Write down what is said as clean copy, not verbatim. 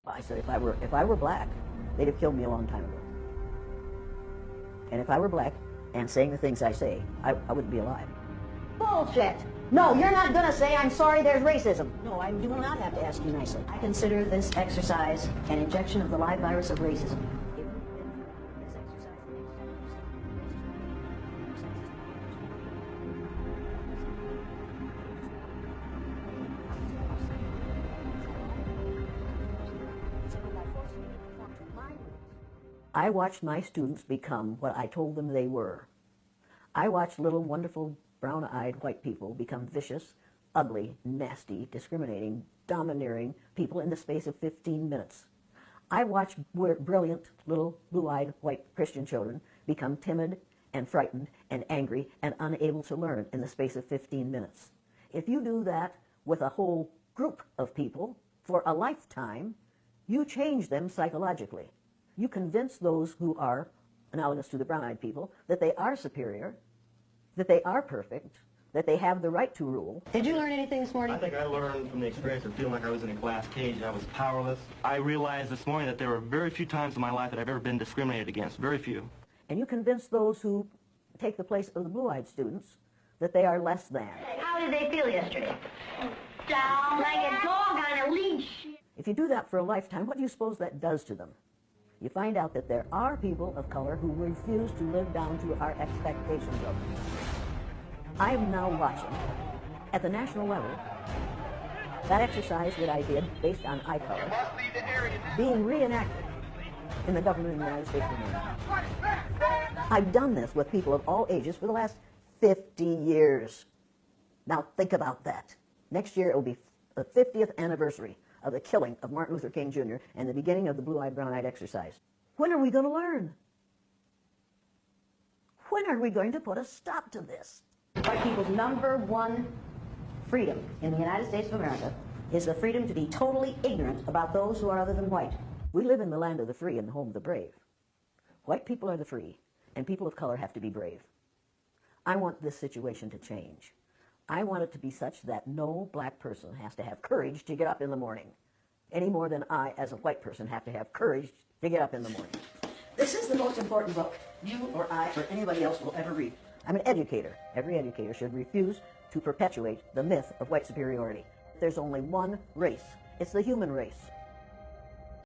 I said if I were black, they'd have killed me a long time ago. And if I were black and saying the things I say, I wouldn't be alive. Bullshit! No, you're not gonna say I'm sorry there's racism. No, I do not have to ask you nicely. I consider this exercise an injection of the live virus of racism. I watched my students become what I told them they were. I watched little wonderful brown-eyed white people become vicious, ugly, nasty, discriminating, domineering people in the space of 15 minutes. I watched brilliant little blue-eyed white Christian children become timid and frightened and angry and unable to learn in the space of 15 minutes. If you do that with a whole group of people for a lifetime, you change them psychologically. You convince those who are analogous to the brown-eyed people that they are superior, that they are perfect, that they have the right to rule. Did you learn anything this morning? I think I learned from the experience of feeling like I was in a glass cage and I was powerless. I realized this morning that there were very few times in my life that I've ever been discriminated against, very few. And you convince those who take the place of the blue-eyed students that they are less than. How did they feel yesterday? Down like a dog on a leash. If you do that for a lifetime, what do you suppose that does to them? You find out that there are people of color who refuse to live down to our expectations of them. I'm now watching, at the national level, that exercise that I did based on eye color being reenacted in the government of the United States of America. I've done this with people of all ages for the last 50 years. Now think about that. Next year it will be the 50th anniversary of the killing of Martin Luther King Jr. and the beginning of the blue-eyed, brown-eyed exercise. When are we going to learn? When are we going to put a stop to this? White people's number one freedom in the United States of America is the freedom to be totally ignorant about those who are other than white. We live in the land of the free and the home of the brave. White people are the free, and people of color have to be brave. I want this situation to change. I want it to be such that no black person has to have courage to get up in the morning, any more than I, as a white person, have to have courage to get up in the morning. This is the most important book you or I or anybody else will ever read. I'm an educator. Every educator should refuse to perpetuate the myth of white superiority. There's only one race. It's the human race.